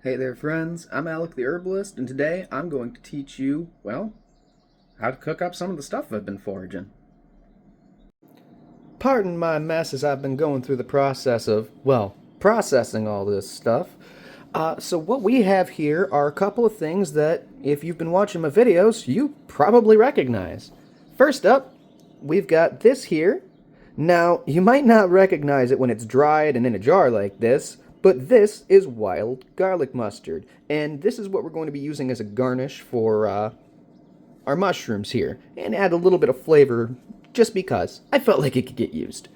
Hey there friends, I'm Alec the Herbalist, and today I'm going to teach you, well, how to cook up some of the stuff I've been foraging. Pardon my mess as I've been going through the process of, well, processing all this stuff. So what we have here are a couple of things that, if you've been watching my videos, you probably recognize. First up, we've got this here. Now, you might not recognize it when it's dried and in a jar like this, but this is wild garlic mustard, and this is what we're going to be using as a garnish for our mushrooms here, and add a little bit of flavor just because I felt like it could get used.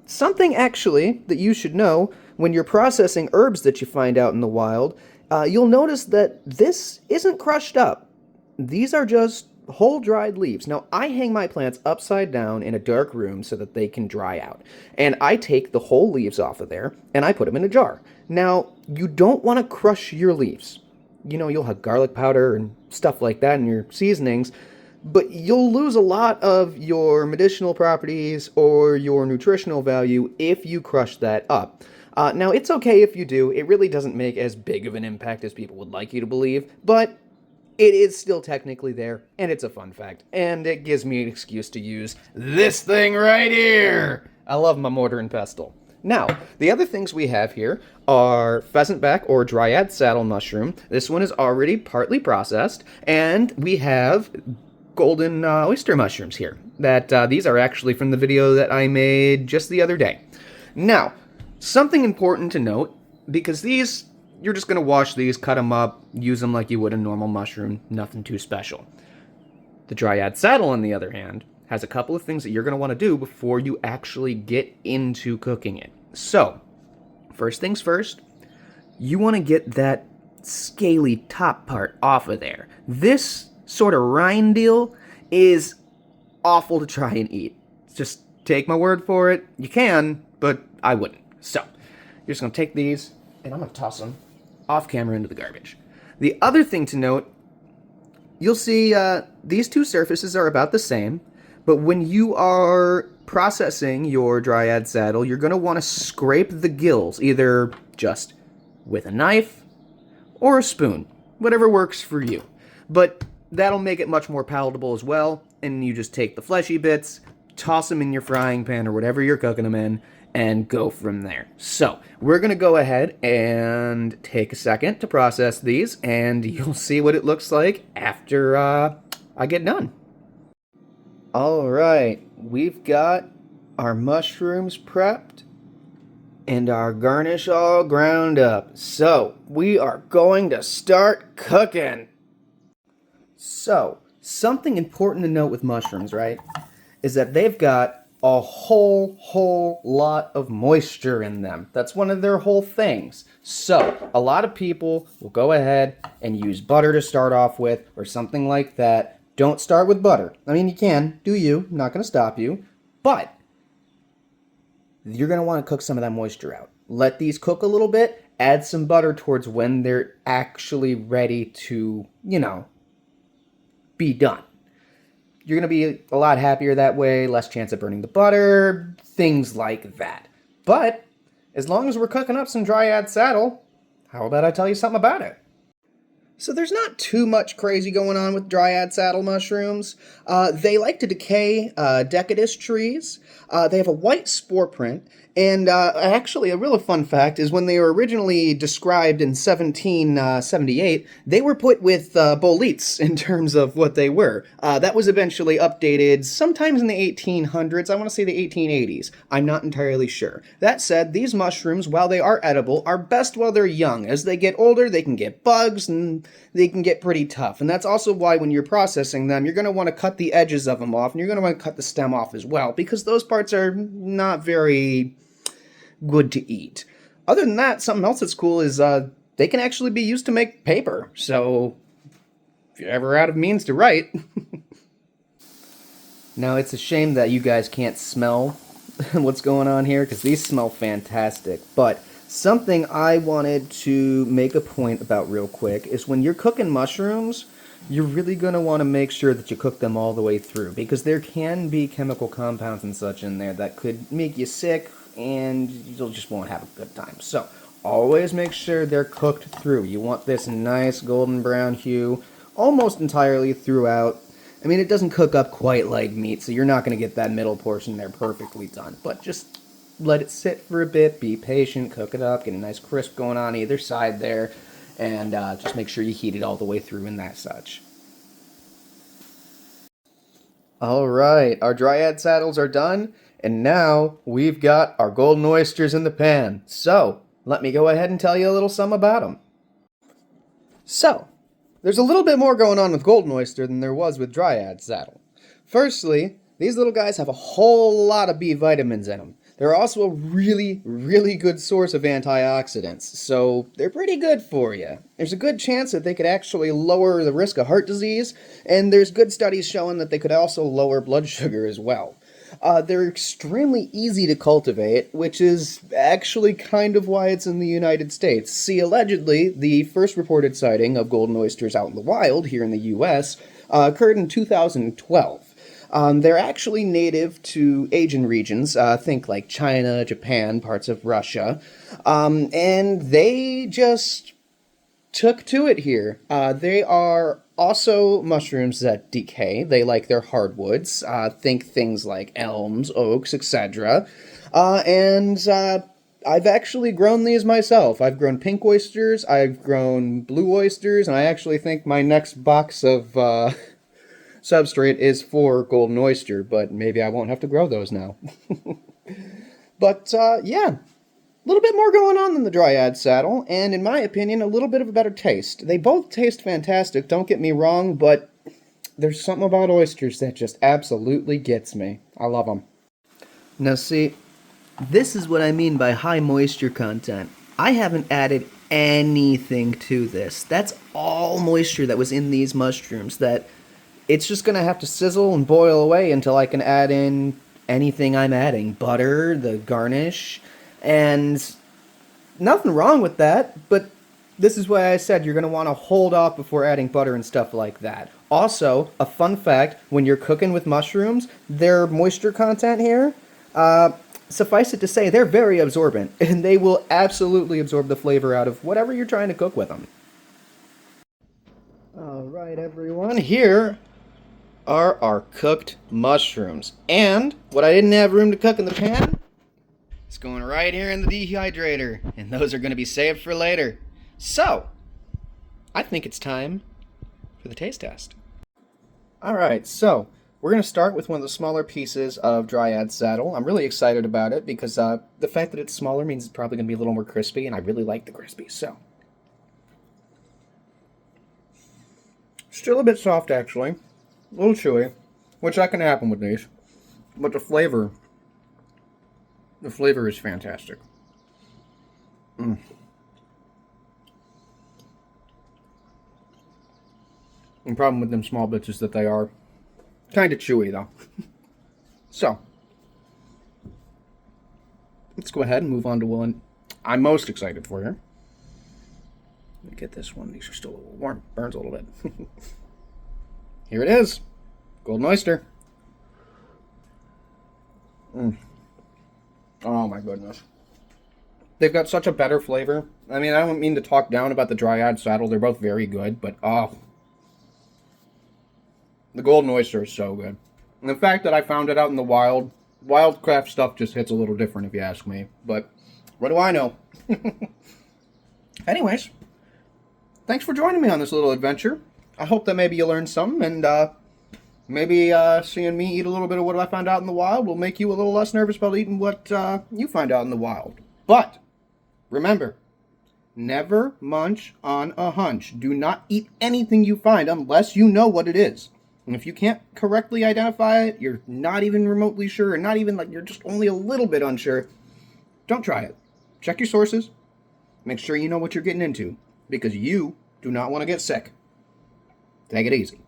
Something actually that you should know when you're processing herbs that you find out in the wild, you'll notice that this isn't crushed up. These are just whole dried leaves. Now, I hang my plants upside down in a dark room so that they can dry out. And I take the whole leaves off of there and I put them in a jar. Now, you don't want to crush your leaves. You know, you'll have garlic powder and stuff like that in your seasonings, but you'll lose a lot of your medicinal properties or your nutritional value if you crush that up. Now, it's okay if you do. It really doesn't make as big of an impact as people would like you to believe, but it is still technically there, and it's a fun fact, and it gives me an excuse to use this thing right here. I love my mortar and pestle. Now, the other things we have here are pheasantback or Dryad saddle mushroom. This one is already partly processed, and we have golden oyster mushrooms here. These are actually from the video that I made just the other day. Now, something important to note, because these, you're just going to wash these, cut them up, use them like you would a normal mushroom, nothing too special. The Dryad saddle, on the other hand, has a couple of things that you're going to want to do before you actually get into cooking it. So, first things first, you want to get that scaly top part off of there. This sort of rind deal is awful to try and eat. Just take my word for it. You can, but I wouldn't. So, you're just going to take these, and I'm going to toss them off camera into the garbage. The other thing to note, you'll see these two surfaces are about the same, but when you are processing your Dryad saddle, you're going to want to scrape the gills, either just with a knife or a spoon, whatever works for you. But that'll make it much more palatable as well, and you just take the fleshy bits, toss them in your frying pan or whatever you're cooking them in, and go from there. So, we're going to go ahead and take a second to process these, and you'll see what it looks like after I get done. Alright, we've got our mushrooms prepped and our garnish all ground up. So, we are going to start cooking. So, something important to note with mushrooms, right, is that they've got a whole lot of moisture in them. That's one of their whole things. So, a lot of people will go ahead and use butter to start off with, or something like that. Don't start with butter. I mean, you can, do you, I'm not going to stop you, but you're going to want to cook some of that moisture out. Let these cook a little bit, add some butter towards when they're actually ready to, you know, be done. You're going to be a lot happier that way, less chance of burning the butter, things like that. But as long as we're cooking up some Dryad saddle, how about I tell you something about it? So there's not too much crazy going on with Dryad saddle mushrooms. They like to decay decadus trees. They have a white spore print. And actually, a really fun fact is when they were originally described in 1778, they were put with boletes in terms of what they were. That was eventually updated sometimes in the 1800s. I want to say the 1880s. I'm not entirely sure. That said, these mushrooms, while they are edible, are best while they're young. As they get older, they can get bugs and they can get pretty tough. And that's also why when you're processing them, you're going to want to cut the edges of them off, and you're going to want to cut the stem off as well, because those parts are not very good to eat. Other than that, something else that's cool is they can actually be used to make paper. So if you're ever out of means to write. Now, it's a shame that you guys can't smell what's going on here, because these smell fantastic. But something I wanted to make a point about real quick is when you're cooking mushrooms, you're really going to want to make sure that you cook them all the way through, because there can be chemical compounds and such in there that could make you sick, and you just won't have a good time. So, always make sure they're cooked through. You want this nice golden brown hue almost entirely throughout. I mean, it doesn't cook up quite like meat, so you're not going to get that middle portion there perfectly done. But just let it sit for a bit, be patient, cook it up, get a nice crisp going on either side there, and just make sure you heat it all the way through and that such. Alright, our Dryad saddles are done, and now we've got our golden oysters in the pan. So, let me go ahead and tell you a little something about them. So, there's a little bit more going on with golden oyster than there was with Dryad saddle. Firstly, these little guys have a whole lot of B vitamins in them. They're also a really, really good source of antioxidants, so they're pretty good for you. There's a good chance that they could actually lower the risk of heart disease, and there's good studies showing that they could also lower blood sugar as well. They're extremely easy to cultivate, which is actually kind of why it's in the United States. See, allegedly, the first reported sighting of golden oysters out in the wild here in the U.S. Occurred in 2012. They're actually native to Asian regions, think like China, Japan, parts of Russia, and they just took to it here. They are also mushrooms that decay. They like their hardwoods, think things like elms, oaks, etc. I've actually grown these myself. I've grown pink oysters, I've grown blue oysters, and I actually think my next box of substrate is for golden oyster, but maybe I won't have to grow those now. But, yeah, a little bit more going on than the Dryad saddle, and in my opinion, a little bit of a better taste. They both taste fantastic, don't get me wrong, but there's something about oysters that just absolutely gets me. I love them. Now see, this is what I mean by high moisture content. I haven't added anything to this. That's all moisture that was in these mushrooms that it's just going to have to sizzle and boil away until I can add in anything I'm adding. Butter, the garnish, and nothing wrong with that, but this is why I said you're going to want to hold off before adding butter and stuff like that. Also, a fun fact, when you're cooking with mushrooms, their moisture content here, suffice it to say, they're very absorbent, and they will absolutely absorb the flavor out of whatever you're trying to cook with them. Alright everyone, here are our cooked mushrooms. And what I didn't have room to cook in the pan, it's going right here in the dehydrator. And those are going to be saved for later. So, I think it's time for the taste test. Alright, so we're going to start with one of the smaller pieces of Dryad saddle. I'm really excited about it because the fact that it's smaller means it's probably going to be a little more crispy, and I really like the crispy, so. Still a bit soft, actually. A little chewy, which that can happen with these. But the flavor is fantastic. The problem with them small bits is that they are kind of chewy, though. So, let's go ahead and move on to one I'm most excited for here. Let me get this one. These are still a little warm. Burns a little bit. Here it is. Golden oyster. Oh my goodness. They've got such a better flavor. I mean, I don't mean to talk down about the Dryad saddle. They're both very good, but oh. The golden oyster is so good. And the fact that I found it out in the wild, wildcraft stuff just hits a little different if you ask me. But what do I know? Anyways, thanks for joining me on this little adventure. I hope that maybe you learned something, and maybe seeing me eat a little bit of what I found out in the wild will make you a little less nervous about eating what you find out in the wild. But remember, never munch on a hunch. Do not eat anything you find unless you know what it is. And if you can't correctly identify it, you're not even remotely sure, and not even like you're just only a little bit unsure, don't try it. Check your sources. Make sure you know what you're getting into, because you do not want to get sick. Take it easy.